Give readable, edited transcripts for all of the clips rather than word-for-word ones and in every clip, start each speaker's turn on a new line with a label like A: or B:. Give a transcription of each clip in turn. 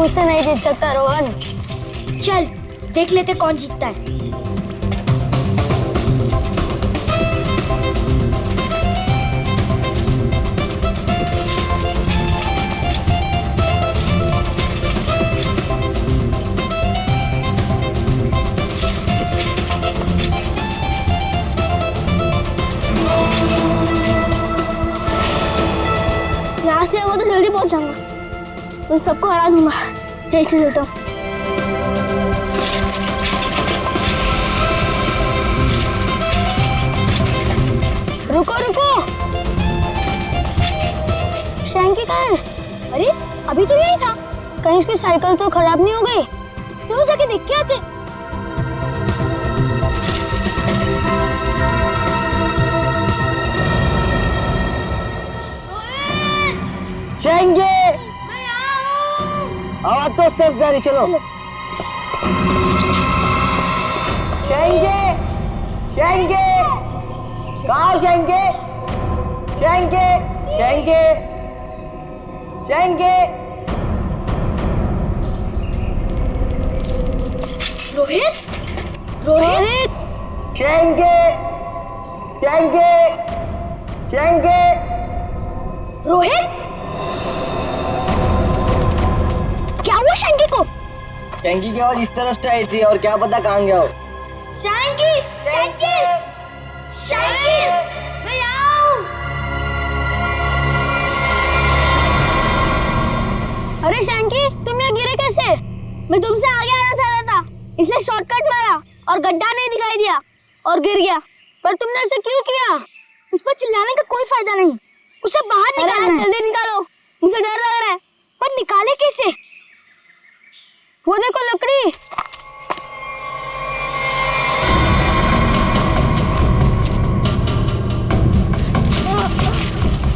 A: मुझसे नहीं जीत सकता रोहन।
B: चल देख लेते कौन जीतता है।
A: यहाँ से वो तो जल्दी पहुंच जाऊंगा, उन सबको हरा दूंगा। एक से चलता हूँ। रुको रुको, शैंकी कहाँ है?
B: अरे अभी तो यही था।
A: कहीं उसकी साइकिल तो खराब नहीं हो गई?
B: चलो जाके देख के आते।
C: शैंकी, आवाज तो स्टेप जारी, चलो। शैंकी, शैंकी, कहाँ हो शैंकी? शैंकी, शैंकी, शैंकी।
B: रोहित, रोहित,
C: शैंकी, शैंकी, शैंकी।
B: रोहित, क्या हुआ शैंकी को?
C: शैंकी की आवाज इस तरफ से आई थी और क्या पता कहाँ गया हो।
B: शैंकी, शैंकी, शैंकी, मैं आऊं।
A: अरे शैंकी, तुम यहाँ गिरे कैसे? मैं तुमसे आगे आना चाह रहा था, इसलिए शॉर्टकट मारा और गड्ढा नहीं दिखाई दिया और गिर गया। पर तुमने ऐसे क्यों किया?
B: उस पर चिल्लाने का कोई फायदा नहीं, उसे बाहर निकालना है।
A: जल्दी निकालो, मुझे डर लग रहा है।
B: पर निकाले कैसे?
A: वो देखो लकड़ी।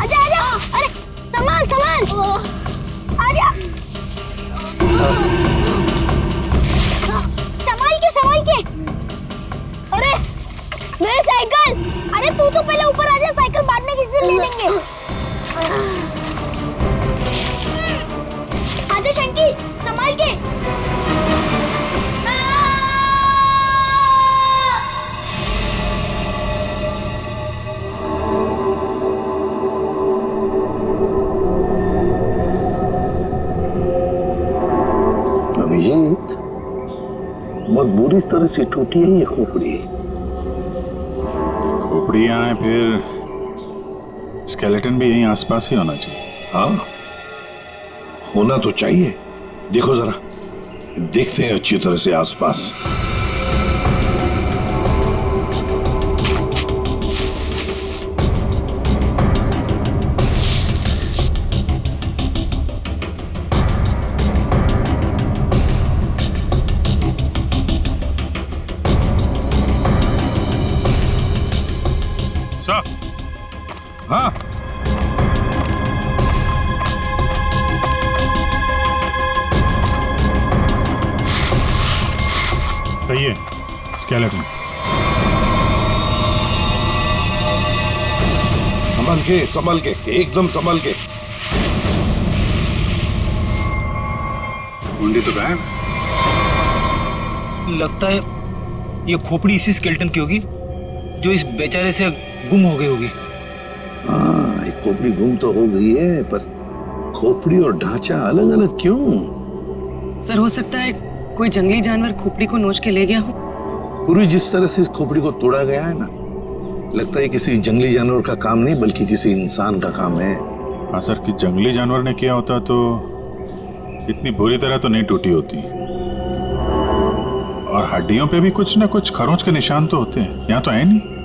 B: आजा आजा, अरे
A: संभाल संभाल,
B: आजा। संभाल के।
A: अरे मेरी साइकिल।
B: अरे तू तो पहले ऊपर आजा, साइकिल बाद में किसी से ले लेंगे। आजा शंकी, संभाल के।
D: अभिजीत, बहुत बुरी तरह से टूटी है ये खोपड़ी।
E: खोपड़ी यहाँ है, फिर स्केलेटन भी यहीं आसपास ही होना चाहिए।
D: हाँ, होना तो चाहिए। देखो जरा, देखते हैं अच्छी तरह से आसपास।
E: हाँ, सही है, स्केलेटन।
D: संभल के, एकदम संभल के।
E: कुंडी तो गायब।
F: लगता है ये खोपड़ी इसी स्केलेटन की होगी जो इस बेचारे से गुम हो गई होगी।
D: हाँ, एक खोपड़ी गुम तो हो गई है, पर खोपड़ी और ढांचा अलग अलग क्यों?
G: सर, हो सकता है कोई जंगली जानवर खोपड़ी को नोच के ले गया हो।
D: पूरी जिस तरह से इस खोपड़ी को तोड़ा गया है ना, लगता है किसी जंगली जानवर का काम नहीं बल्कि किसी इंसान का काम है।
E: हाँ सर, कि जंगली जानवर ने किया होता तो इतनी बुरी तरह तो नहीं टूटी होती। और हड्डियों पे भी कुछ ना कुछ खरोंच के निशान तो होते हैं, यहाँ तो है नहीं।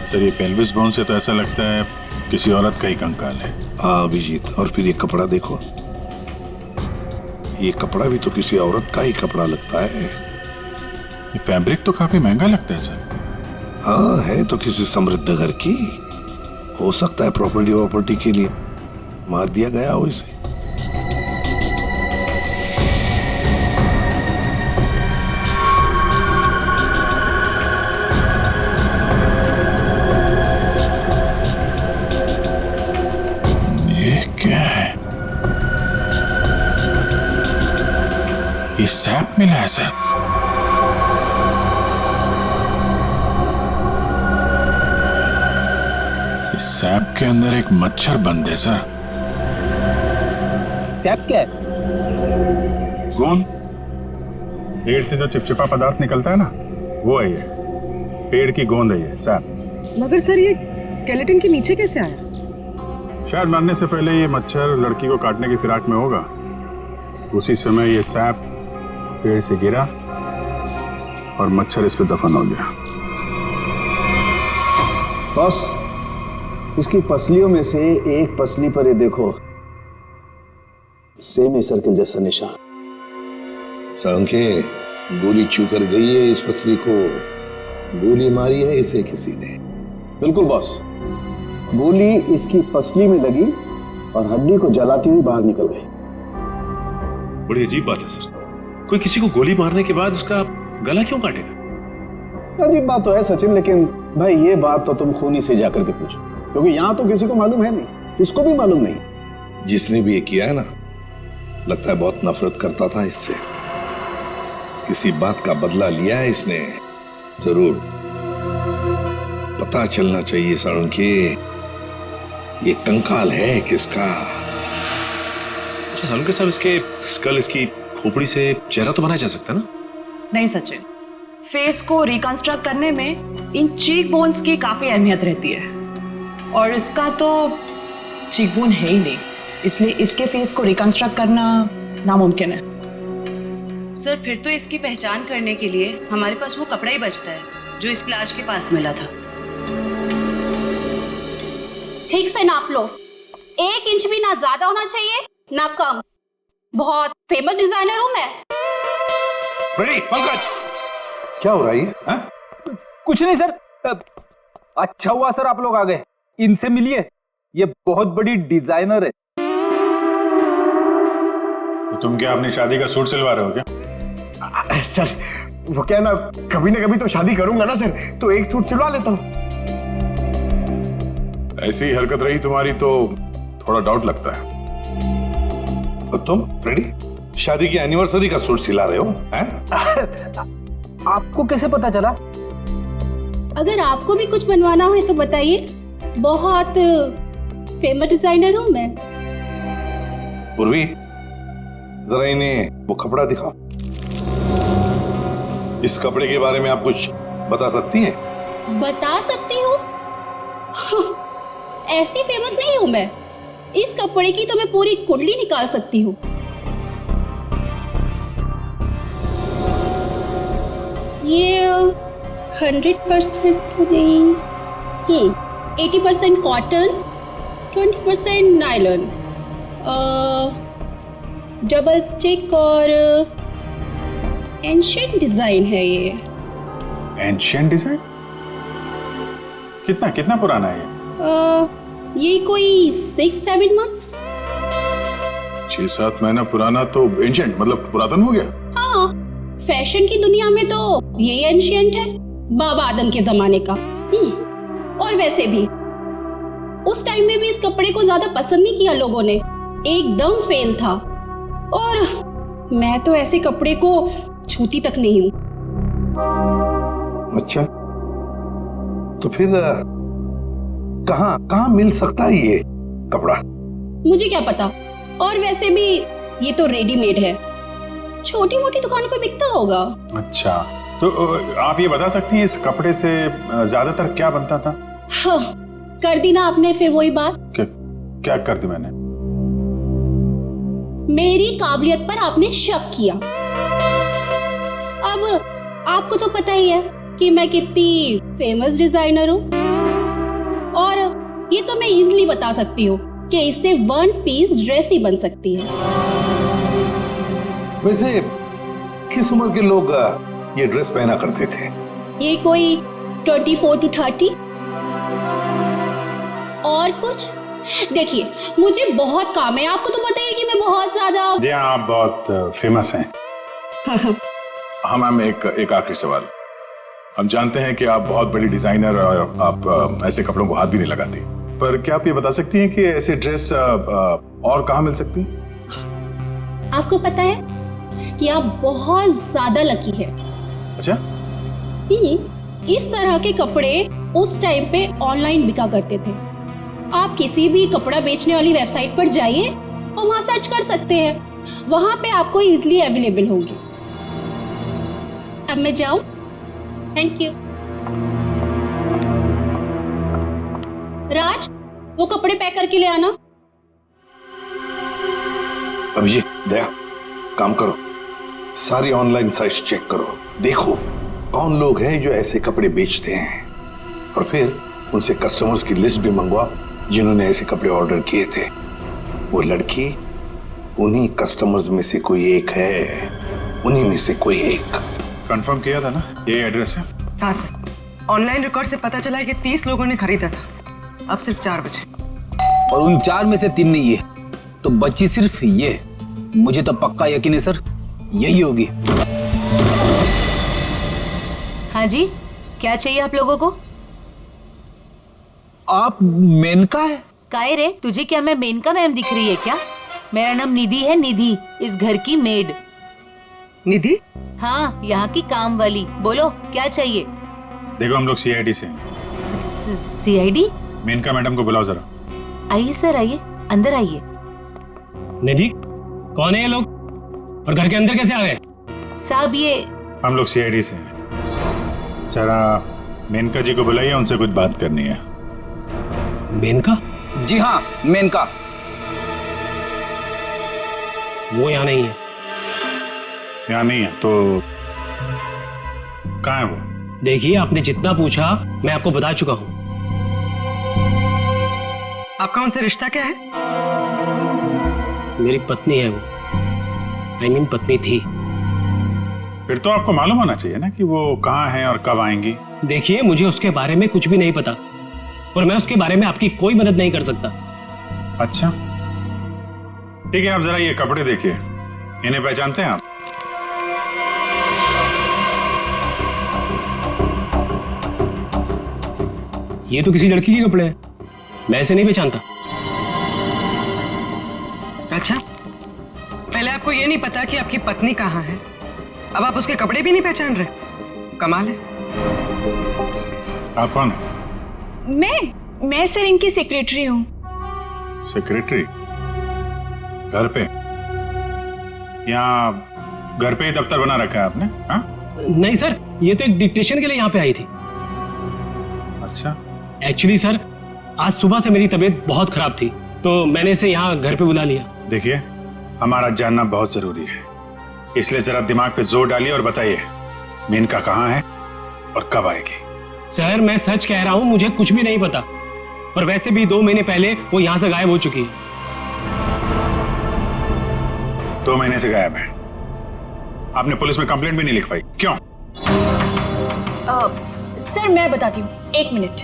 E: सर, ये पेल्विस बोन से तो ऐसा लगता है किसी औरत का ही कंकाल है।
D: हाँ अभिजीत, और फिर ये कपड़ा देखो, ये कपड़ा भी तो किसी औरत का ही कपड़ा लगता है।
E: ये फैब्रिक तो काफी महंगा लगता है सर।
D: हाँ, है तो किसी समृद्ध घर की, हो सकता है प्रॉपर्टी के लिए मार दिया गया हो इसे।
E: सैप मिला है सर। इस सैप के अंदर एक मच्छर बंद है सर।
F: सैप क्या है?
E: गोंद, पेड़ से जो चिपचिपा पदार्थ निकलता है ना, वो है ये। पेड़ की गोंद है ये सैप।
G: मगर सर ये स्केलेटन के नीचे कैसे आया?
E: शायद मरने से पहले ये मच्छर लड़की को काटने की फिराक में होगा। उसी समय ये सैप पेड़ से गिरा और मच्छर इस पे दफन हो गया।
D: बस इसकी पसलियों में से एक पसली पर ये देखो, सेमी सर्कल जैसा निशान। सारंगे, गोली छू कर गई है इस पसली को। गोली मारी है इसे किसी ने। बिल्कुल बॉस, गोली इसकी पसली में लगी और हड्डी को जलाती हुई बाहर निकल गई।
H: बड़ी अजीब बात है सर, कोई किसी को गोली मारने के बाद उसका गला क्यों काटेगा?
D: अजीब बात तो है सचिन, लेकिन भाई ये बात तो तुम खूनी से जाकर के पूछो, क्योंकि यहां तो किसी को मालूम है नहीं, इसको भी मालूम नहीं। जिसने भी ये किया है ना, लगता है बहुत नफरत करता था इससे। किसी बात का बदला लिया है इसने जरूर। पता चलना चाहिए साळुंखे, ये कंकाल है किसका।
H: अच्छा सालुंखे साहब, इसके स्कल, इसकी खोपड़ी से चेहरा तो बनाया जा सकता है ना?
G: नहीं सचिन, फेस को रिकंस्ट्रक्ट करने में इन चीक बोन्स की काफी अहमियत रहती है, और इसका तो चीक बोन है ही नहीं, इसलिए इसके फेस को रिकंस्ट्रक्ट करना नामुमकिन है।
I: सर फिर तो इसकी पहचान करने के लिए हमारे पास वो कपड़ा ही बचता है जो इसके लाश के पास मिला था।
B: ठीक से नाप लो, 1 इंच भी ना ज्यादा होना चाहिए ना कम। बहुत फेमस डिजाइनर हूं मैं।
E: फ्रेडी, पंकज,
D: क्या हो रहा है ये?
F: कुछ नहीं सर। अच्छा हुआ सर आप लोग आ गए, इनसे मिलिए, ये बहुत बड़ी डिजाइनर है।
E: तो तुम क्या अपनी शादी का सूट सिलवा रहे हो क्या?
J: सर वो क्या ना, कभी ना कभी तो शादी करूंगा ना सर, तो एक सूट सिलवा लेता हूँ।
E: ऐसी ही हरकत रही तुम्हारी तो थोड़ा डाउट लगता है।
D: और तुम फ्रेडी, शादी की एनिवर्सरी का सूट सिला रहे हो हैं?
F: आपको कैसे पता चला?
B: अगर आपको भी कुछ बनवाना हो तो बताइए, बहुत फेमस डिजाइनर हूं मैं।
D: पूर्वी, जरा इन्हें वो कपड़ा दिखाओ। इस कपड़े के बारे में आप कुछ बता सकती हैं?
B: बता सकती हूँ? ऐसी फेमस नहीं हूं मैं। इस कपड़े की तो मैं पूरी कुंडली निकाल सकती हूँ। ये 100% तो नहीं, 80% कॉटन, 20% नायलॉन, डबल स्टिक और एंशिएंट डिजाइन है ये।
E: Ancient design? कितना पुराना है
B: ये कोई 6-7 मंथ्स।
E: 6-7 महीना पुराना तो एंशिएंट मतलब पुरातन हो गया।
B: हाँ, फैशन की दुनिया में तो ये एंशिएंट है, बाबा आदम के जमाने का। और वैसे भी उस टाइम में भी इस कपड़े को ज्यादा पसंद नहीं किया लोगों ने, एकदम फेल था। और मैं तो ऐसे कपड़े को छूती तक नहीं हूँ।
D: अच्छा, तो फिर कहाँ मिल सकता है ये कपड़ा?
B: मुझे क्या पता, और वैसे भी ये तो रेडीमेड है, छोटी मोटी दुकानों पे बिकता होगा।
E: अच्छा, तो आप ये बता सकती हैं इस कपड़े से ज्यादातर क्या बनता था?
B: हाँ, कर दी ना आपने फिर वही बात।
E: क्या कर दी मैंने?
B: मेरी काबिलियत पर आपने शक किया। अब आपको तो पता ही है कि मैं कितनी फेमस डिजाइनर हूँ, और ये तो मैं इजीली बता सकती हूँ कि इससे 1 पीस ड्रेस ही बन सकती है।
D: वैसे किस उम्र के लोग ये ड्रेस पहना करते थे?
B: ये कोई 24 to 30। और कुछ देखिए, मुझे बहुत काम है, आपको तो पता ही है कि मैं बहुत ज्यादा।
E: जी हाँ, आप बहुत फेमस हैं। हाँ मैम, एक आखिरी सवाल। हम जानते हैं कि आप बहुत बड़ी डिजाइनर और आप ऐसे कपड़ों को हाथ भी नहीं लगाती, पर क्या आप ये बता सकती हैं कि ऐसे ड्रेस और कहाँ मिल सकती हैं?
B: आपको पता है कि आप बहुत ज्यादा लकी है।
E: अच्छा,
B: इस तरह के कपड़े उस टाइम पे ऑनलाइन बिका करते थे। आप किसी भी कपड़ा बेचने वाली वेबसाइट पर जाइए और वहां सर्च कर सकते हैं, वहां पे आपको इजीली अवेलेबल होंगे। अब मैं जाऊं? Thank you. राज, वो कपड़े पैक करके ले आना।
D: अभिजीत, दया, काम करो, सारी ऑनलाइन साइट्स चेक करो, देखो कौन लोग हैं जो ऐसे कपड़े बेचते हैं, और फिर उनसे कस्टमर्स की लिस्ट भी मंगवा जिन्होंने ऐसे कपड़े ऑर्डर किए थे। वो लड़की उन्हीं कस्टमर्स में से कोई एक है, उन्हीं में से कोई एक।
E: कंफर्म किया था ना, ये एड्रेस है?
G: हाँ सर, ऑनलाइन रिकॉर्ड से पता चला है कि 30 लोगों ने खरीदा था, अब सिर्फ 4 बचे।
F: और उन 4 में से 3 नहीं है, तो बची सिर्फ ये। मुझे तो पक्का यकीन है सर, यही होगी।
I: हाँ जी, क्या चाहिए आप लोगों को?
F: आप मेनका है?
I: काहे रे, तुझे क्या मैं मेनका मैम दिख रही है क्या? मेरा नाम निधि है, निधि, इस घर की मेड।
G: निधि?
I: हाँ, यहाँ की काम वाली। बोलो क्या चाहिए?
E: देखो, हम लोग सीआईडी से हैं।
I: सीआईडी?
E: मेनका मैडम को बुलाओ जरा।
I: आइए सर, आइए, अंदर आइए।
K: निधि, कौन है ये लोग और घर के अंदर कैसे आ गए?
I: साहब, ये
E: हम लोग सीआईडी से हैं। जरा मेनका जी को बुलाइए, उनसे कुछ बात करनी है।
K: मेनका?
F: जी हाँ, मेनका।
K: वो यहाँ नहीं है।
E: यहाँ नहीं है तो कहाँ है वो?
K: देखिए, आपने जितना पूछा मैं आपको बता चुका हूँ।
G: आपका उनसे रिश्ता क्या है?
K: मेरी पत्नी है वो, I mean पत्नी थी।
E: फिर तो आपको मालूम होना चाहिए ना कि वो कहाँ है और कब आएंगी।
K: देखिए, मुझे उसके बारे में कुछ भी नहीं पता और मैं उसके बारे में आपकी कोई मदद नहीं कर सकता।
E: अच्छा, ठीक है, आप जरा ये कपड़े देखिए, इन्हें पहचानते हैं आप?
K: ये तो किसी लड़की के कपड़े हैं, मैं ऐसे नहीं पहचानता।
G: अच्छा, पहले आपको ये नहीं पता कि आपकी पत्नी कहाँ है, अब आप उसके कपड़े भी नहीं पहचान रहे? कमाल है।
E: आप कौन है?
B: मैं सर इनकी सेक्रेटरी हूँ।
E: सेक्रेटरी? घर पे? यहाँ घर पे ही दफ्तर बना रखा है आपने? हाँ?
K: नहीं सर, ये तो एक डिक्टेशन के लिए यहाँ पे आई थी।
E: अच्छा।
K: एक्चुअली सर, आज सुबह से मेरी तबीयत बहुत खराब थी तो मैंने इसे यहाँ घर पे बुला लिया।
E: देखिए, हमारा जानना बहुत जरूरी है, इसलिए जरा दिमाग पे जोर डालिए और बताइए मेनका कहाँ है और कब आएगी?
K: सर, मैं सच कह रहा हूँ, मुझे कुछ भी नहीं पता, और वैसे भी 2 महीने पहले वो यहाँ से गायब हो चुकी है।
E: 2 महीने से गायब है? आपने पुलिस में कंप्लेंट भी नहीं लिखवाई, क्यों?
B: सर मैं बताती हूँ, 1 मिनट।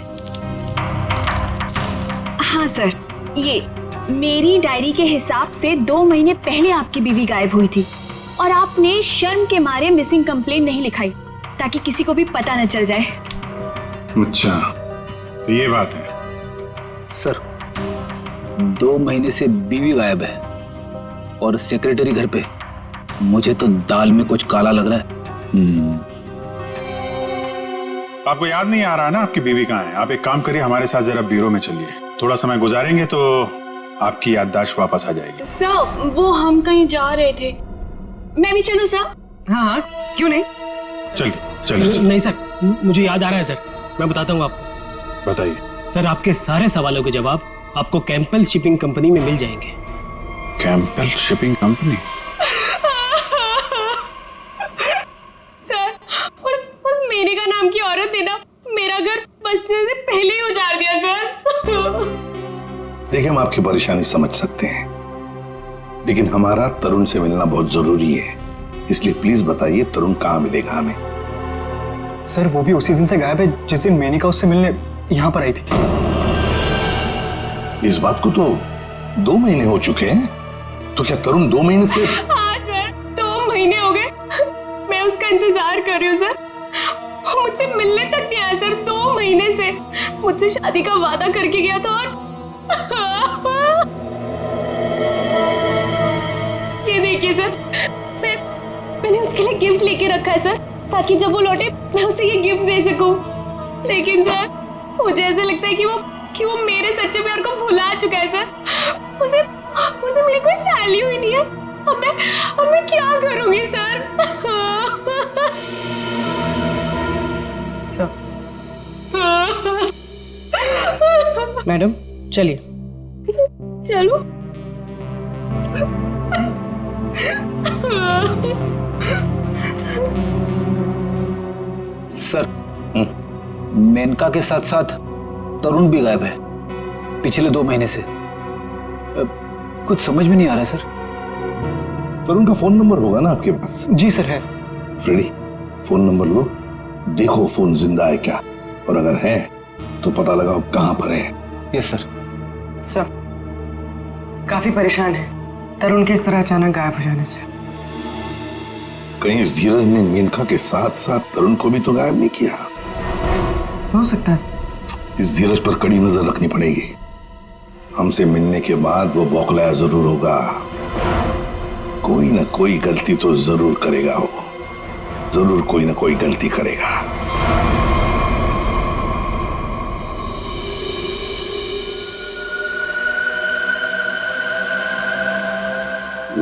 B: हाँ सर, ये मेरी डायरी के हिसाब से 2 महीने पहले आपकी बीवी गायब हुई थी और आपने शर्म के मारे मिसिंग कंप्लेंट नहीं लिखाई ताकि किसी को भी पता न चल जाए।
E: अच्छा, तो ये बात है।
F: सर, 2 महीने से बीवी गायब है और सेक्रेटरी घर पे। मुझे तो दाल में कुछ काला लग रहा है।
E: आपको याद नहीं आ रहा ना आपकी बीवी कहाँ है? आप एक काम करिए, हमारे साथ जरा ब्यूरो में चलिए, थोड़ा समय गुजारेंगे तो आपकी याददाश्त वापस आ जाएगी।
B: सर, वो हम कहीं जा रहे थे, मैं भी चलूं सर?
G: हाँ, क्यों नहीं?
E: चलिए चलिए।
K: नहीं सर, मुझे याद आ रहा है सर, मैं बताता हूँ आपको।
E: बताइए।
K: सर, आपके सारे सवालों के जवाब आपको कैंपल शिपिंग कंपनी में मिल जाएंगे।
E: कैंपल शिपिंग कंपनी?
B: सर, उस मेनका नाम की औरत ने ना मेरा घर बसने से पहले ही उजाड़ दिया सर।
D: देखिए, हम आपकी परेशानी समझ सकते हैं, लेकिन हमारा तरुण से मिलना बहुत जरूरी है, इसलिए प्लीज बताइए तरुण कहाँ मिलेगा हमें?
L: सर, वो भी उसी दिन से गायब है जिस दिन मेनिका उससे मिलने यहाँ पर आई थी।
D: इस बात को तो 2 महीने हो चुके हैं, तो क्या तरुण 2 महीने से?
B: हाँ सर, 2 महीने हो गए, मैं उसका इंतजार कर रही हूँ सर, वो मुझसे मिलने तक नहीं आया सर। 2 महीने से मुझसे शादी का वादा करके गया था और ये देखिए सर, मैंने उसके लिए गिफ्ट लेके रखा है सर, ताकि जब वो लौटे मैं उसे ये गिफ्ट दे सकूं। लेकिन सर मुझे ऐसा लगता है कि वो मेरे सच्चे प्यार को भुला चुका है सर। उसे मेरी कोई वैल्यू ही नहीं है। अब मैं क्या करूंगी सर?
G: सर मैडम चलिए।
B: चलो।
F: सर मेनका के साथ साथ तरुण भी गायब है पिछले 2 महीने से। कुछ समझ में नहीं आ रहा है सर।
D: तरुण का फोन नंबर होगा ना आपके पास?
L: जी सर है।
D: फ्रेडी फोन नंबर लो, देखो फोन जिंदा है क्या, और अगर है तो पता लगाओ कहां पर है।
F: Yes sir.
G: सर काफी परेशान है तरुण के इस तरह अचानक गायब हो जाने से।
D: कहीं इस धीरज ने मेनका के साथ साथ तरुण को भी तो गायब नहीं किया?
G: हो सकता है।
D: इस धीरज पर कड़ी नजर रखनी पड़ेगी। हमसे मिलने के बाद वो बौखलाया जरूर होगा, कोई ना कोई गलती तो जरूर करेगा, वो जरूर कोई ना कोई गलती करेगा।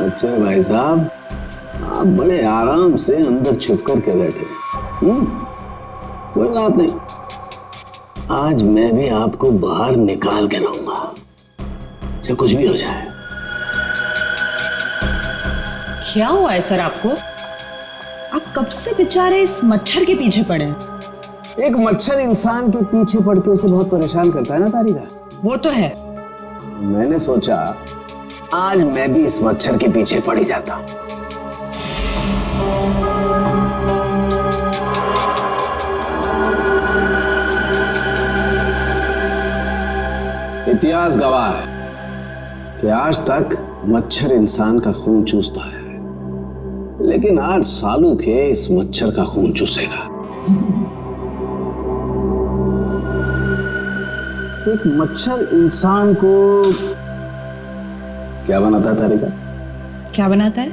M: अच्छा भाई साहब, आप बड़े आराम से अंदर छुप कर के बैठे। कोई बात नहीं, आज मैं भी आपको बाहर निकाल के रहूंगा, चाहे कुछ भी हो जाए।
G: क्या हुआ है सर आपको? आप कब से बेचारे इस मच्छर के पीछे पड़े हैं?
M: एक मच्छर इंसान के पीछे पड़ के उसे बहुत परेशान करता है ना तारिका।
G: वो तो है।
M: मैंने सोचा आज मैं भी इस मच्छर के पीछे पड़ ही जाता। इतिहास गवाह है कि आज तक मच्छर इंसान का खून चूसता है, लेकिन आज सालू के इस मच्छर का खून चूसेगा। एक मच्छर इंसान को क्या बनाता है तारिका?
G: क्या बनाता है?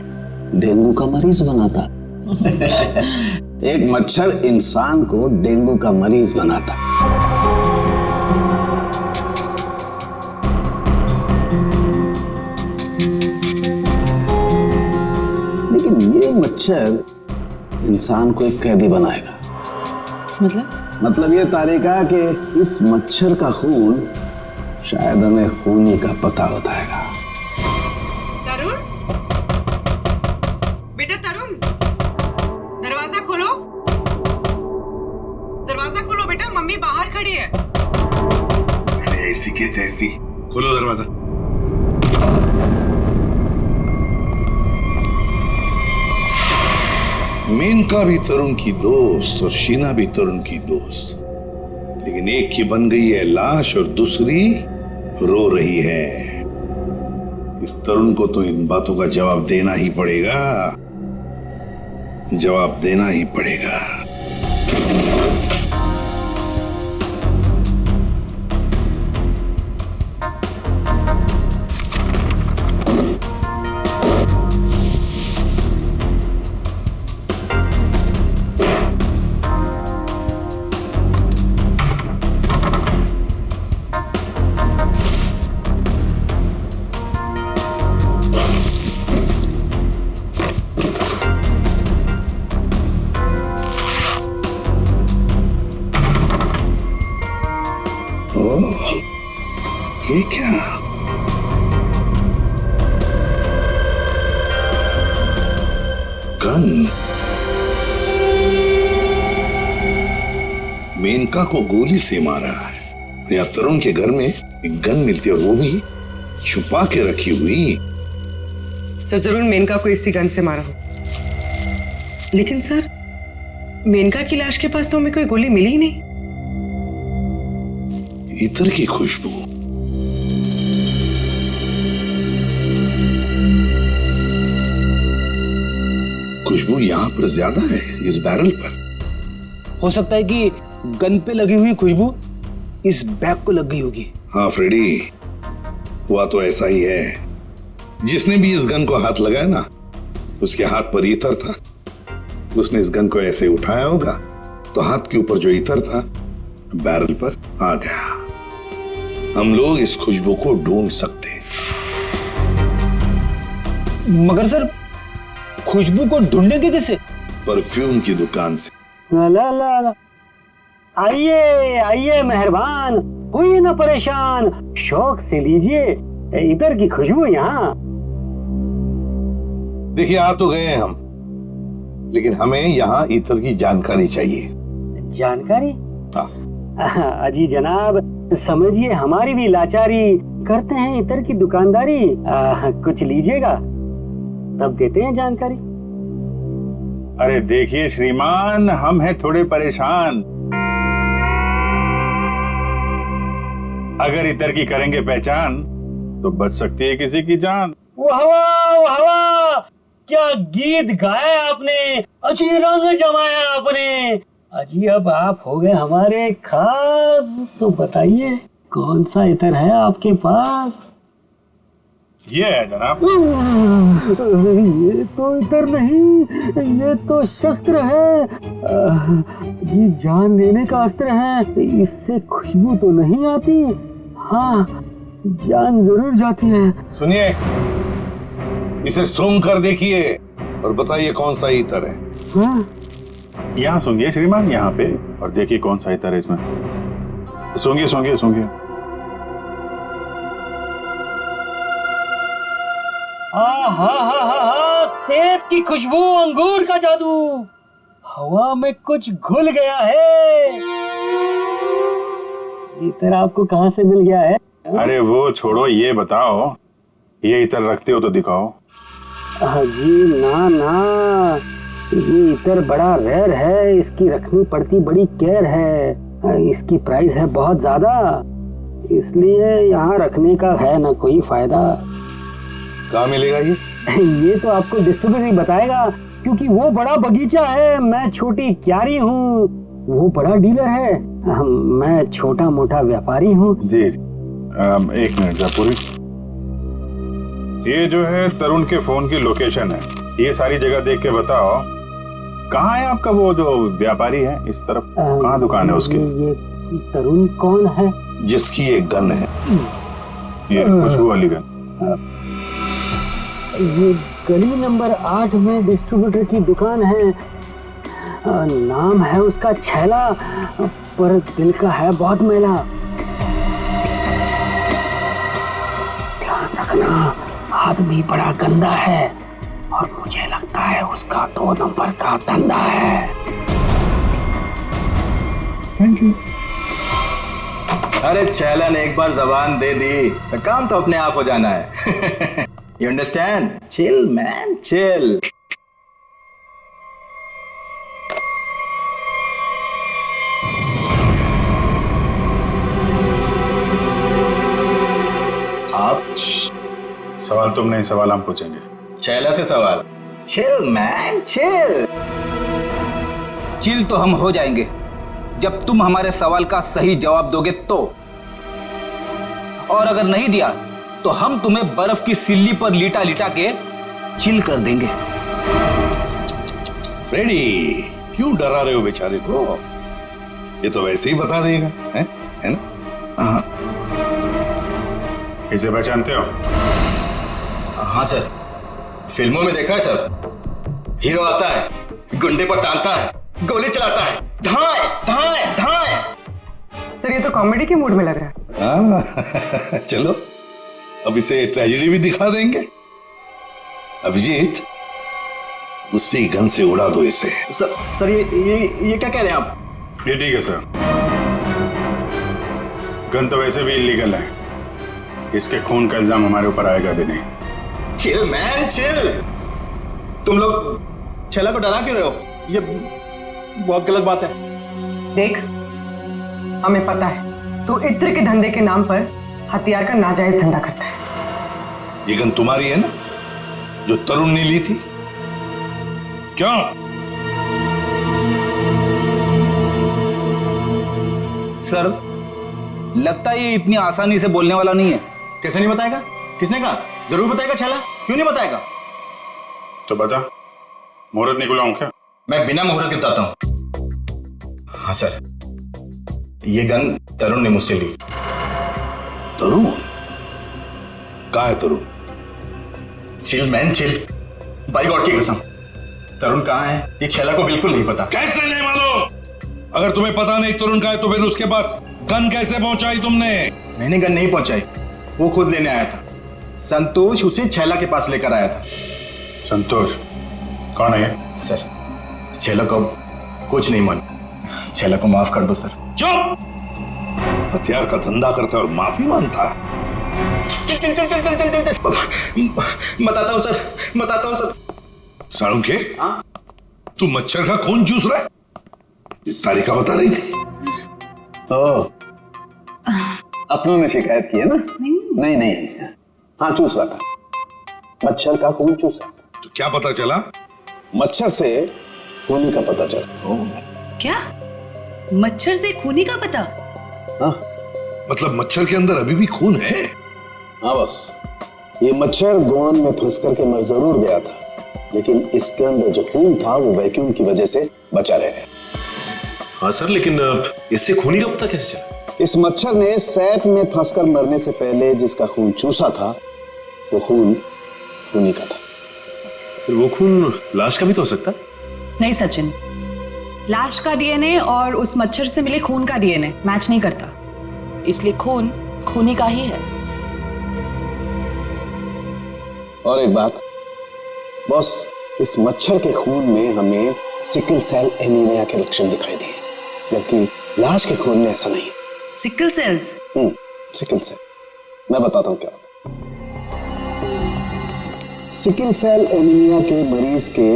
M: डेंगू का मरीज बनाता है। एक मच्छर इंसान को डेंगू का मरीज बनाता है। लेकिन ये मच्छर इंसान को एक कैदी बनाएगा। मतलब ये तारिका कि इस मच्छर का खून शायद हमें खूनी का पता बताएगा।
G: तरुण, बेटा तरुण, दरवाजा खोलो। दरवाजा खोलो बेटा, मम्मी बाहर खड़ी है।
D: अरे ऐसी के तैसी, खोलो दरवाजा। मेनका भी तरुण की दोस्त और शीना भी तरुण की दोस्त, लेकिन एक की बन गई है लाश और दूसरी रो रही है। इस तरुण को तो इन बातों का जवाब देना ही पड़ेगा, जवाब देना ही पड़ेगा। ये क्या? गन। मेनका को गोली से मारा है या तरुण के घर में एक गन मिलती है, और वो भी छुपा के रखी हुई।
G: सर जरूर मेनका को इसी गन से मारा हो, लेकिन सर मेनका की लाश के पास तो हमें कोई गोली मिली ही नहीं।
D: इत्र की खुशबू, खुशबू यहाँ पर ज्यादा है इस बैरल पर।
F: हो सकता है कि गन पे लगी हुई खुशबू इस बैग को लग गई होगी।
D: हाँ फ्रेडी, हुआ तो ऐसा ही है। जिसने भी इस गन को हाथ लगाया ना, उसके हाथ पर इत्र था उसने इस गन को ऐसे उठाया होगा तो हाथ के ऊपर जो इतर था बैरल पर आ गया। हम लोग इस खुशबू को ढूंढ सकते हैं।
F: मगर सर, खुशबू को ढूंढेंगे कैसे?
D: परफ्यूम की दुकान से।
K: ला ला ला ला। आइए आइए मेहरबान, हुई ना परेशान, शौक से लीजिए इधर की खुशबू यहाँ।
D: देखिए, आ तो गए हैं हम, लेकिन हमें यहाँ इतर की जानकारी चाहिए।
K: जानकारी?
D: हाँ।
K: अजी जनाब, समझिए हमारी भी लाचारी, करते हैं इतर की दुकानदारी। कुछ लीजिएगा तब देते हैं जानकारी।
E: अरे देखिए श्रीमान, हम हैं थोड़े परेशान। अगर इतर की करेंगे पहचान तो बच सकती है किसी की जान।
K: वाह वाह वाह वाह, क्या गीत गाया आपने, अजी रंग जमाया आपने। अजी अब आप हो गए हमारे खास, तो बताइए कौन सा इतर है आपके पास?
E: ये है जनाब।
K: ये तो इतर नहीं, ये तो शस्त्र है। जी जान लेने का अस्त्र है। इससे खुशबू तो नहीं आती, हाँ जान जरूर जाती है।
D: सुनिए, इसे सूंघ कर देखिए और बताइए कौन सा इतर है।
K: हाँ?
E: यहाँ सूंघिए श्रीमान, यहाँ पे, और देखिए कौन सा इतर है इसमें। सूंघिए सूंघिए सूंघिए।
K: सेब की खुशबू, अंगूर का जादू, हवा में कुछ घुल गया है। इतर आपको कहाँ से मिल गया है?
E: अरे वो छोड़ो, ये बताओ, ये इतर रखते हो तो दिखाओ।
K: जी ना ना, ये इतर बड़ा रेयर है, इसकी रखनी पड़ती बड़ी केयर है। इसकी प्राइस है बहुत ज्यादा, इसलिए यहाँ रखने का है ना कोई फायदा।
D: कहाँ मिलेगा ये?
K: ये तो आपको डिस्ट्रीब्यूटर ही बताएगा, क्योंकि वो बड़ा बगीचा है, मैं छोटी क्यारी हूँ, वो बड़ा डीलर है, मैं छोटा मोटा व्यापारी हूँ।
E: जी जी, एक मिनट जयपुरी, ये जो है तरुण के फोन की लोकेशन है, ये सारी जगह देख के बताओ कहाँ है आपका वो जो व्यापारी है इस तरफ, कहाँ दुकान है उसकी?
K: ये तरुण कौन है?
D: जिसकी एक गन है।
E: ये खुशबू वाली गन।
K: ये गली नंबर 8 में डिस्ट्रीब्यूटर की दुकान है। नाम है उसका छैला, पर दिल का है बहुत मैला। ध्यान रखना, आदमी बड़ा गंदा है और मुझे लगता है उसका 2 नंबर का धंधा है।
E: Thank you.
N: अरे छैला ने एक बार जबान दे दी तो काम तो अपने आप हो जाना है। You understand? Chill, man, chill. आप
E: सवाल तुम नहीं, सवाल हम पूछेंगे।
N: छैला से सवाल। Chill, man, chill.
F: चिल तो हम हो जाएंगे जब तुम हमारे सवाल का सही जवाब दोगे तो, और अगर नहीं दिया तो हम तुम्हें बर्फ की सिल्ली पर लिटा लिटा के चिल कर देंगे।
D: फ्रेडी, क्यों डरा रहे हो बेचारे को? ये तो वैसे ही बता देगा, है ना?
N: हाँ।
E: इसे पहचानते हो?
N: हाँ सर, फिल्मों में देखा है सर। हीरो आता है, गुंडे पर तानता है, गोली चलाता है, धाए धाए धाए।
G: सर ये तो कॉमेडी के मूड में लग रहा है।
D: चलो अब इसे ट्रेजेडी भी दिखा देंगे। अभिजीत, उसी गन से उड़ा दो इसे।
N: सर ये क्या कह रहे हैं आप?
E: ये ठीक है सर, गन तो वैसे भी इलीगल है, इसके खून का इल्जाम हमारे ऊपर आएगा भी नहीं।
N: Chill man chill. तुम लोग छैला को डरा क्यों रहे हो? ये बहुत गलत बात है।
G: देख, हमें पता है तू इत्र के धंधे के नाम पर हथियार का नाजायज धंधा करता है।
D: ये गन तुम्हारी है ना, जो तरुण ने ली थी? क्यों?
F: सर, लगता है ये इतनी आसानी से बोलने वाला नहीं है।
N: कैसे नहीं बताएगा? किसने कहा? जरूर बताएगा छैला, क्यों नहीं बताएगा?
E: तो बता, मुहूर्त निकलाऊं क्या?
N: मैं बिना मुहूर्त के बताता हूं। हाँ सर, ये गन तरुण ने मुझसे ली।
D: तरुण? कहाँ है Tarun?
N: Chill man chill, by god की कसम, तरुण कहाँ है ये छैला को बिल्कुल नहीं पता।
D: कैसे नहीं मालूम? अगर तुम्हें पता नहीं तरुण कहाँ है तो फिर उसके पास गन कैसे पहुंचाई तुमने?
N: मैंने गन नहीं पहुंचाई, वो खुद लेने आया था। संतोष उसे छैला के पास लेकर आया था।
E: संतोष कौन है ये?
N: सर, छैला को कुछ नहीं मालूम, छैला को माफ कर दो सर।
D: चुप! हथियार का धंधा करता है और माफी मांगता है।
N: चल चल चल चल चल चल चल, बताता हूँ सर, बताता हूँ सर।
D: साळुंखे, तू मच्छर का खून चूस रहा है? ये तारिका बता रही थी।
M: अपनों ने शिकायत की है ना? नहीं, हाँ चूस रहा था, मच्छर का खून चूसा।
D: तो क्या पता चला?
M: मच्छर से खूनी का पता चला।
I: क्या? मच्छर से खूनी का पता?
M: हाँ,
D: मतलब मच्छर के अंदर अभी भी खून है?
M: हाँ बस, ये मच्छर गोंद में फंस करके मर जरूर गया था, लेकिन इसके अंदर जो खून था वो वैक्यूम की वजह से बचा रह गया।
H: हाँ सर, लेकिन इससे खूनी का पता कैसे चला?
M: इस मच्छर ने सैक में फंसकर मरने से पहले जिसका खून चूसा था वो खून खूनी का था।
H: फिर वो खून लाश का भी तो हो सकता?
G: नहीं सचिन, लाश का डीएनए और उस मच्छर से मिले खून का डीएनए मैच नहीं करता, इसलिए खून खूनी का ही है।
M: और एक बात बॉस, इस मच्छर के खून में हमें सिकल सेल एनीमिया के लक्षण दिखाई दिए, जबकि लाश के खून में ऐसा नहीं है।
I: Sickle sales?
M: सिकल सेल, मैं बताता हूं क्या होता है। सिकल सेल एनीमिया के मरीज के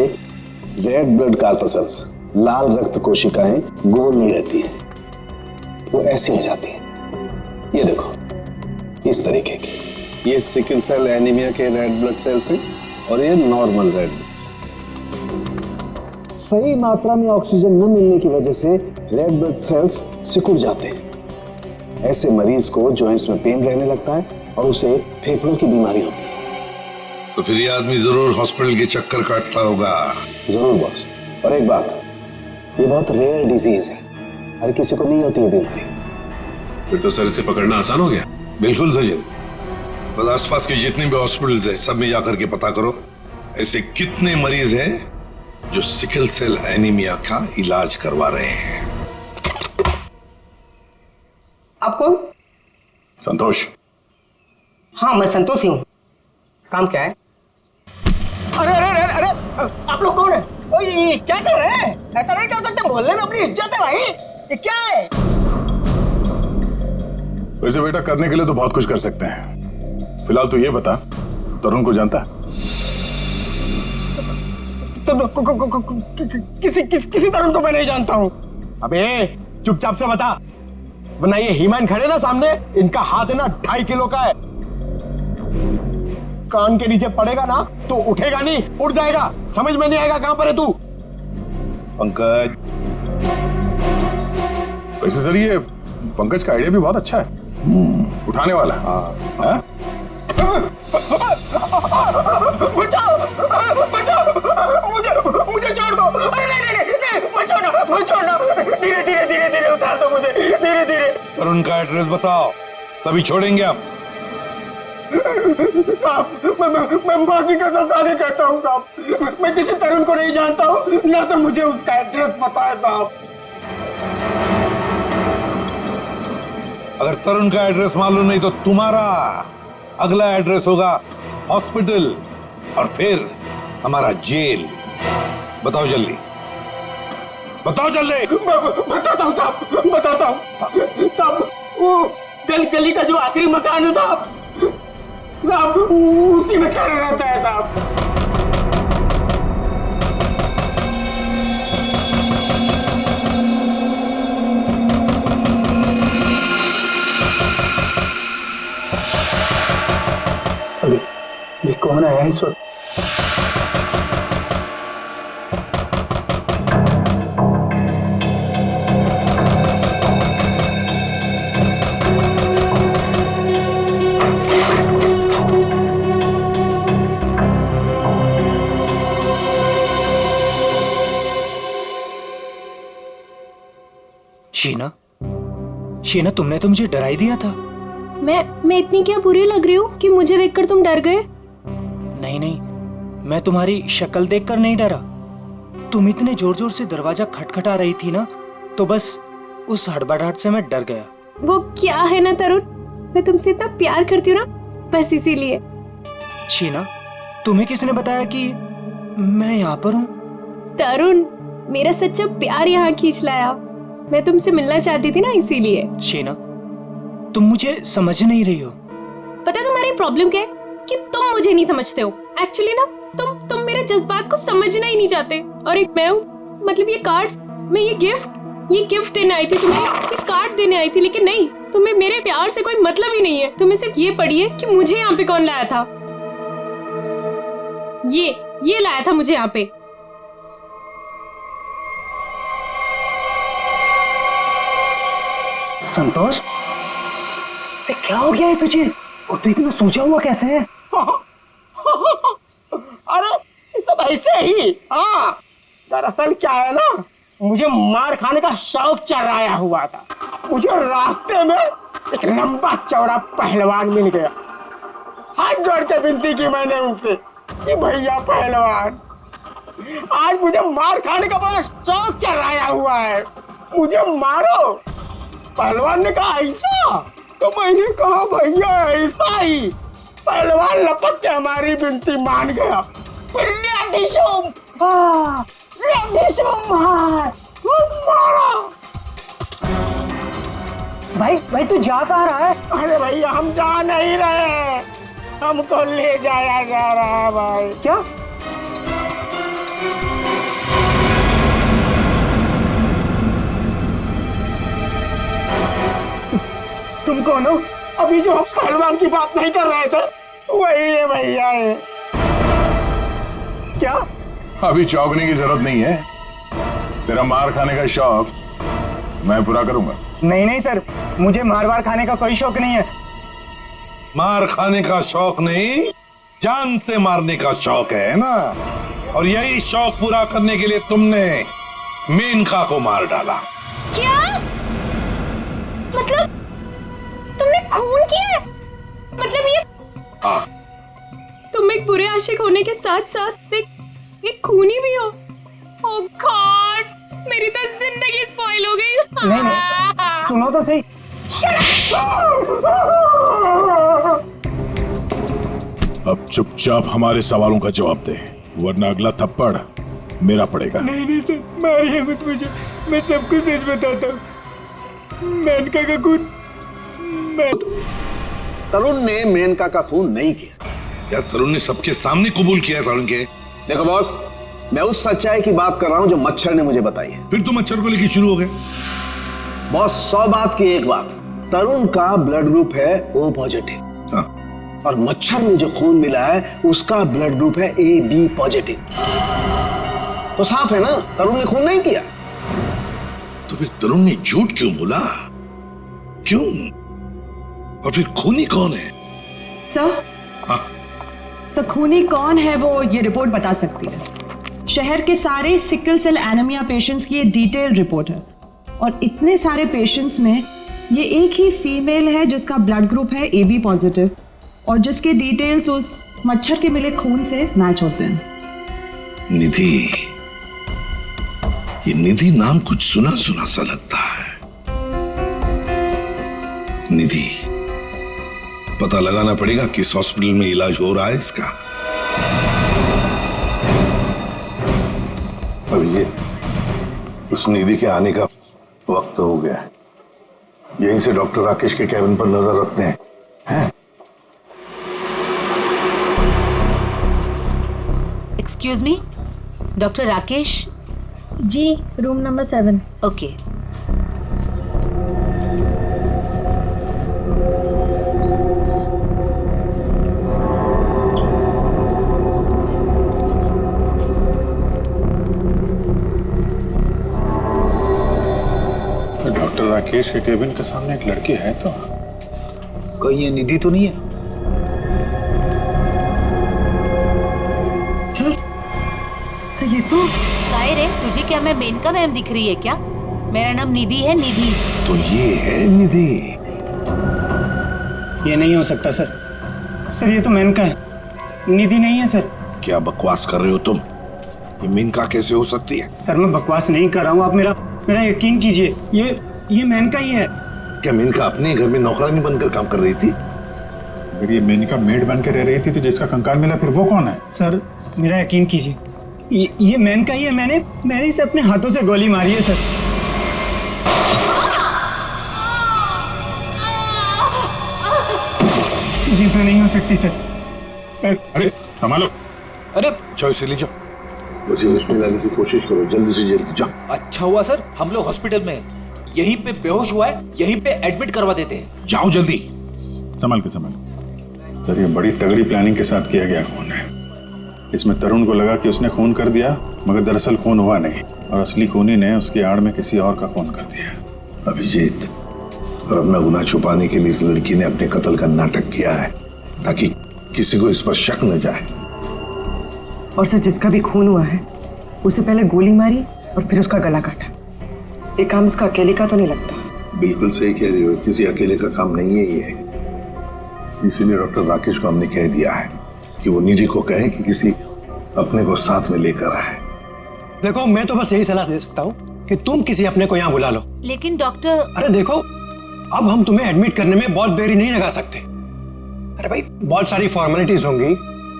M: रेड ब्लड कार्पसल्स, लाल रक्त कोशिकाएं गोल नहीं रहती हैं, वो ऐसी हो जाती हैं। ये देखो, इस तरीके की। ये सिकल सेल एनीमिया के रेड ब्लड सेल्स हैं और ये नॉर्मल रेड ब्लड सेल्स। सही मात्रा में ऑक्सीजन न मिलने की वजह से रेड ब्लड सेल्स सिकुड़ जाते हैं। ऐसे मरीज को जॉइंट्स में पेन रहने लगता है और उसे फेफड़ों की बीमारी होती है।
D: तो फिर ये आदमी जरूर हॉस्पिटल के चक्कर काटता होगा।
M: जरूर बॉस। और एक बात, ये बहुत रेयर डिजीज है, हर किसी को नहीं होती है बीमारी।
H: फिर तो सर इसे पकड़ना आसान हो गया।
D: बिल्कुल सचिन, बस आसपास के जितने भी हॉस्पिटल्स हैं सब में जाकर के पता करो ऐसे कितने मरीज हैं जो सिकल सेल एनीमिया का इलाज करवा रहे हैं।
J: आप कौन?
E: संतोष।
J: हाँ मैं संतोष ही हूँ। काम क्या है? अरे अरे अरे अरे, आप लोग कौन है? ओए ये क्या कर रहे हैं? ऐसा नहीं कर सकते, मोहल्ले में अपनी इज्जत है भाई। ये क्या है?
E: वैसे बेटा करने के लिए तो बहुत कुछ कर सकते हैं। फिलहाल तो ये बता, तरुण को जानता है?
J: किसी तरुण को मैं नहीं जानता हूँ। अबे चुपचाप से बता, वरना ये हीमैन खड़े ना सामने, इनका हाथ है ना 2.5 किलो का है। कान के नीचे पड़ेगा ना तो उठेगा नहीं, उड़ जाएगा। समझ में नहीं आएगा कहां पर है तू?
D: पंकज।
E: वैसे सर ये पंकज का आइडिया भी बहुत अच्छा है, उठाने वाला। हाँ।
J: बचाओ बचाओ, मुझे छोड़ दो। अरे नहीं, मुझे छोड़ना। धीरे धीरे धीरे धीरे उतार दो मुझे, धीरे धीरे।
D: तरुण का एड्रेस बताओ, तभी छोड़ेंगे हम।
J: साहब मैं बाकी का सब आगे कहता हूँ साहब, मैं किसी तरुण को नहीं जानता हूँ, ना तो मुझे उसका एड्रेस पता है साहब।
D: अगर तरुण का एड्रेस मालूम नहीं तो तुम्हारा अगला एड्रेस होगा हॉस्पिटल और फिर हमारा जेल। बताओ जल्दी, बताओ जल्दी।
J: बताता हूँ साहब, बताता हूँ साहब। वो गली का जो आखिरी मकान है साहब, उसी में खड़ा रहता है साहब।
K: ये कौन आया इस वक्त?
F: शीना, शीना तुमने तो मुझे डरा ही दिया था।
O: मैं इतनी क्या बुरी लग रही हूँ कि मुझे देखकर तुम डर गए?
F: नहीं नहीं, मैं तुम्हारी शक्ल देखकर नहीं डरा। तुम इतने जोर जोर से दरवाजा खटखटा रही थी ना, तो बस उस हड़बड़ाहट से मैं डर गया।
O: वो क्या है ना तरुण, मैं तुमसे इतना प्यार करती हूँ ना, बस इसीलिए।
F: शीना, तुम्हें किसने बताया कि मैं यहाँ पर हूँ?
O: तरुण, मेरा सच्चा प्यार यहाँ खींच लाया। मैं तुमसे मिलना चाहती थी ना, इसीलिए।
F: शीना, तुम मुझे समझ नहीं रही हो।
O: पता है तुम्हारी प्रॉब्लम क्या है? कि तुम मुझे नहीं समझते हो। एक्चुअली ना तुम मेरे जज्बात को समझना ही नहीं चाहते। और एक मैं हूँ, मतलब ये कार्ड्स, मैं ये गिफ्ट देने आई थी तुम्हें, ये कार्ड देने आई थी, लेकिन नहीं, तुम्हें मेरे प्यार से कोई मतलब ही नहीं है। तुम्हें सिर्फ ये पड़ी है कि मुझे यहाँ पे कौन लाया था। ये लाया था मुझे यहाँ पे।
J: संतोष, क्या हो गया है तुझे? और तू इतना सोचा हुआ कैसे है? अरे ये सब ऐसे ही। हाँ, दरअसल क्या है ना, मुझे मार खाने का शौक चढ़ाया हुआ था। मुझे रास्ते में एक लंबा चौड़ा पहलवान मिल गया। हाथ जोड़ के विनती की मैंने उनसे कि भैया पहलवान, आज मुझे मार खाने का बड़ा शौक चढ़ाया हुआ है, मुझे मारो। पहलवान ने कहा ऐसा? तो मैंने कहा भैया ऐसा ही। पहलवान लपक के हमारी विनती मान गया। फिर मारा। भाई तू जा कहाँ रहा है?
P: अरे भैया हम जा नहीं रहे, हमको ले जाया जा रहा है भाई।
J: क्या?
P: तुम कौन हो? अभी जो हम पहलवान की बात नहीं कर रहे थे वही है भैया है।
J: क्या?
E: अभी चौंकने की जरूरत नहीं है। तेरा मार खाने का शौक मैं पूरा करूंगा।
J: नहीं सर, मुझे मार खाने का कोई शौक नहीं है।
D: मार खाने का शौक नहीं, जान से मारने का शौक है ना। और यही शौक पूरा करने के लिए तुमने मेनका को मार डाला।
O: क्या? मतलब तुमने खून किया है? मतलब ये?
D: हाँ।
O: तुम एक बुरे आशिक होने के साथ साथ एक खूनी भी हो। ओह गॉड, मेरी तो जिंदगी स्पॉइल हो गई।
J: नहीं, सुनो तो सही।
E: अब चुपचाप हमारे सवालों का जवाब दे, वरना अगला थप्पड़ मेरा पड़ेगा।
K: नहीं सर, मारिए मत मुझे, मैं सबको सच बताता हूँ। मेनका का खून
D: तरुण ने मेनका का खून नहीं किया। यार तरुण ने सबके सामने कबूल किया है तरुण के।
M: देखो बॉस, मैं उस सच्चाई की बात कर रहा हूं जो मच्छर ने मुझे बताई है।
D: फिर तो मच्छर को लेकर शुरू हो गए।
M: बॉस 100 बात की एक बात, तरुण का ब्लड ग्रुप है O पॉजिटिव।
D: हाँ।
M: और मच्छर में जो खून मिला है उसका ब्लड ग्रुप है AB पॉजिटिव। तो साफ है ना, तरुण ने खून नहीं किया।
D: तो फिर तरुण ने झूठ क्यों बोला? क्यों? और फिर खूनी कौन है?
G: सर खूनी कौन है वो ये रिपोर्ट बता सकती है। शहर के सारे सिकल सेल एनीमिया पेशेंट्स की ये डिटेल रिपोर्ट है, और इतने सारे पेशेंट्स में ये एक ही फीमेल है जिसका ब्लड ग्रुप है AB पॉजिटिव, और जिसके डिटेल्स उस मच्छर के मिले खून से मैच होते हैं।
D: निधि, ये निधि नाम कुछ सुना सुना सा लगता है। निधि, पता लगाना पड़ेगा किस हॉस्पिटल में इलाज हो रहा है इसका। अब ये उस निधि के आने का वक्त हो गया है। यहीं से डॉक्टर राकेश के कैबिन पर नजर रखते हैं।
Q: Excuse me, doctor Rakesh?
A: जी, room number 7।
Q: Okay.
E: Doctor Rakesh के केबिन के सामने एक लड़की है, तो
F: कहीं ये निधि तो नहीं है?
Q: ये तो रे, तुझे क्या मैं मेनका मैम दिख रही है क्या? मेरा नाम निधि है, निधि।
D: तो ये है निधि?
K: ये नहीं हो सकता सर। सर ये तो मेनका है, निधि नहीं है सर।
D: क्या बकवास कर रहे हो तुम? ये मेनका कैसे हो सकती है?
K: सर मैं बकवास नहीं कर रहा हूँ, आप मेरा यकीन कीजिए, ये मेनका ही है।
D: क्या मेनका अपने घर में नौकरानी बनकर काम कर रही थी?
E: अगर ये मेनका मेड बन के रह रही थी तो जिसका कंकाल मिला फिर वो कौन है?
K: सर मेरा यकीन कीजिए, ये मेनका ही है। मैंने इसे अपने हाथों से गोली मारी है सर। जीतना नहीं हो सकती सर।
E: अरे संभालो।
D: अरे जाओ इसे ले जाओ, मुझे उसमें लाने की कोशिश करो, जल्दी से जल्दी जाओ।
F: अच्छा हुआ सर हम लोग हॉस्पिटल में हैं। यहीं पे बेहोश हुआ है, यहीं पे एडमिट करवा देते हैं।
D: जाओ जल्दी।
E: संभाल के संभालो सर, ये बड़ी तगड़ी प्लानिंग के साथ किया गया खून है। इसमें तरुण को लगा कि उसने खून कर दिया, मगर दरअसल खून हुआ नहीं और असली खूनी ने उसकी आड़ में किसी और का खून कर दिया।
D: अभिजीत, और अपना गुनाह छुपाने के लिए इस लड़की ने अपने कत्ल का नाटक किया है ताकि किसी को इस पर शक न जाए।
G: और सर जिसका भी खून हुआ है उसे पहले गोली मारी और फिर उसका गला काटा। ये काम इसका अकेले का तो नहीं लगता।
D: बिल्कुल सही कह रही हो, किसी अकेले का काम नहीं है ये। इसीलिए डॉक्टर राकेश को हमने कह दिया है कि वो निधि को कहे कि किसी अपने को साथ में लेकर आए।
L: देखो मैं तो बस यही सलाह दे सकता हूँ कि तुम किसी अपने को यहाँ बुला लो।
Q: लेकिन डॉक्टर,
L: अरे देखो अब हम तुम्हें एडमिट करने में बहुत देरी नहीं लगा सकते। अरे भाई बहुत सारी फॉर्मेलिटीज होंगी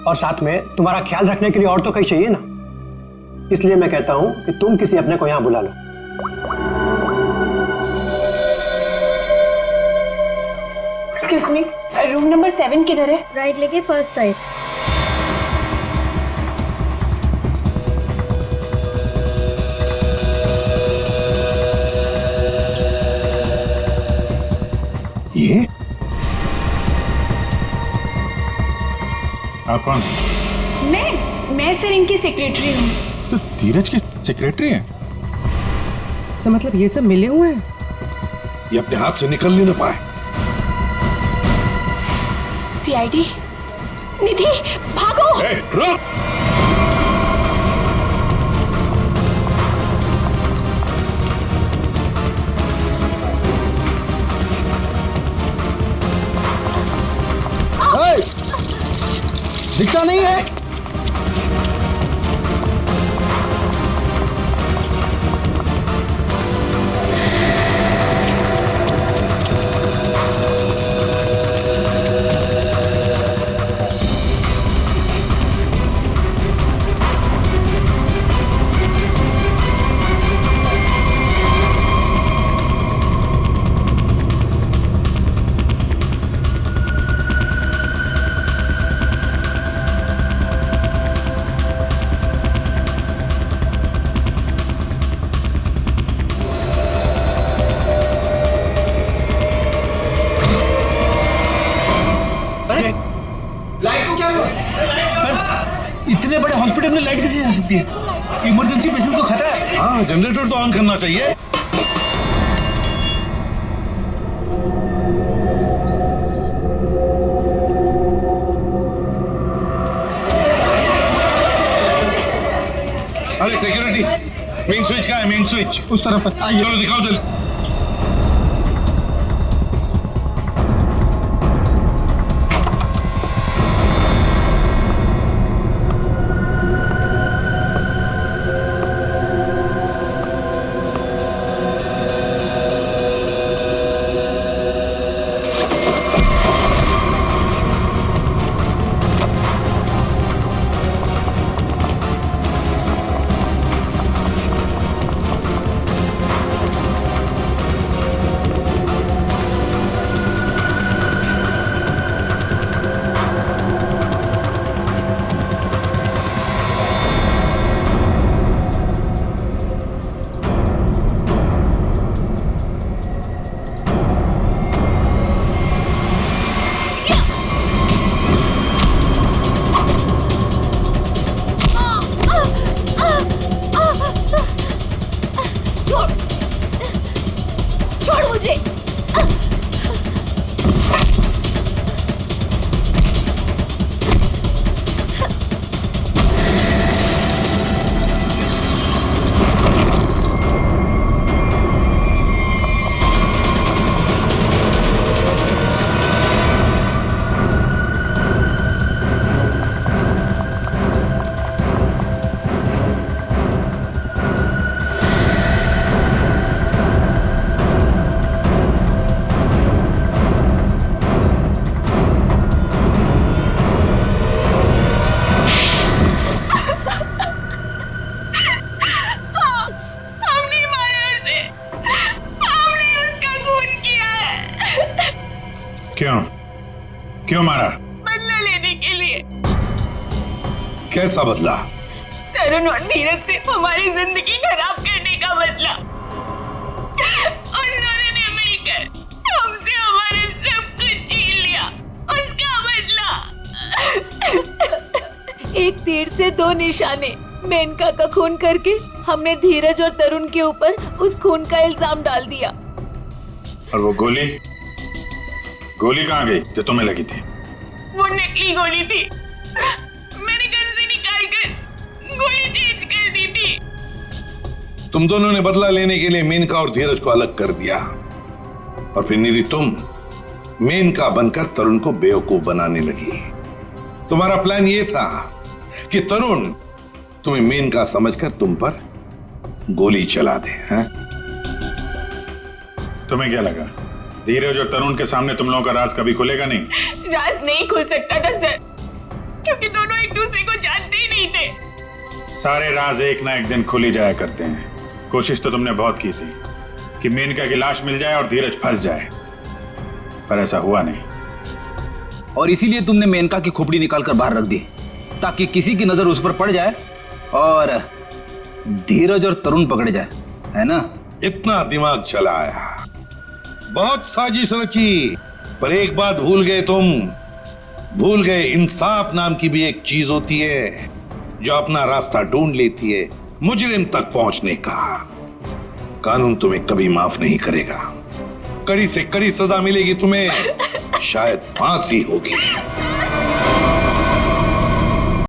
L: और साथ में तुम्हारा ख्याल रखने के लिए और तो कहीं चाहिए ना। इसलिए मैं कहता हूँ कि तुम किसी अपने को यहाँ बुला लो।
O: एक्सक्यूज मी, रूम नंबर 7 किधर है?
A: राइट लेके फर्स्ट राइट।
D: ये
E: आप कौन?
O: मैं सर इनकी सेक्रेटरी हूँ।
E: तो धीरज की सेक्रेटरी हैं?
G: सर मतलब ये सब मिले हुए हैं?
D: ये अपने हाथ से निकल नहीं पाए।
O: सीआईडी, निधि भागो।
E: रुक।
J: दिखता नहीं है।
F: इतने बड़े हॉस्पिटल में लाइट कैसे जा सकती है? इमरजेंसी पेशेंट को खतरा है।
D: हाँ जनरेटर तो ऑन करना चाहिए। अरे सिक्योरिटी, मेन स्विच कहाँ है? मेन स्विच
K: उस तरफ है। आइए।
D: चलो दिखाओ जल्दी।
E: क्यों क्यों मारा?
O: बदला लेने के लिए।
D: कैसा बदला?
O: तरुण और नीरज से हमारी जिंदगी खराब करने का बदला। उन्होंने मिलकर हमसे हमारे सब कुछ छीन लिया, उसका बदला। एक तीर से दो निशाने। मेनका का खून करके हमने धीरज और तरुण के ऊपर उस खून का इल्जाम डाल दिया।
E: और वो गोली कहाँ गई जो तुम्हें लगी थी?
O: वो नकली गोली थी, मैंने घर से निकाल कर गोली चेंज कर दी थी।
D: तुम दोनों ने बदला लेने के लिए मेनका और धीरज को अलग कर दिया, और फिर निधि तुम मेनका बनकर तरुण को बेवकूफ बनाने लगी। तुम्हारा प्लान यह था कि तरुण तुम्हें मेनका समझकर तुम पर गोली चला दे। हैं?
E: तुम्हें क्या लगा धीरज और तरुण के सामने तुम लोगों का राज कभी खुलेगा नहीं?
O: राज नहीं खुल सकता था सर, क्योंकि दोनों एक दूसरे को जानते ही नहीं थे।
E: सारे राज एक ना एक दिन खुल ही जाया करते हैं। कोशिश तो तुमने बहुत की थी कि मेनका की लाश मिल जाए और धीरज फंस जाए, पर ऐसा हुआ नहीं।
F: और इसीलिए तुमने मेनका की खोपड़ी निकालकर बाहर रख दी, ताकि किसी की नजर उस पर पड़ जाए और धीरज और तरुण पकड़े जाए, है ना?
D: इतना दिमाग चलाया, बहुत साजिश रची, पर एक बात भूल गए तुम। भूल गए इंसाफ नाम की भी एक चीज होती है जो अपना रास्ता ढूंढ लेती है मुजरिम तक पहुंचने का। कानून तुम्हें कभी माफ नहीं करेगा, कड़ी से कड़ी सजा मिलेगी तुम्हें, शायद फांसी होगी।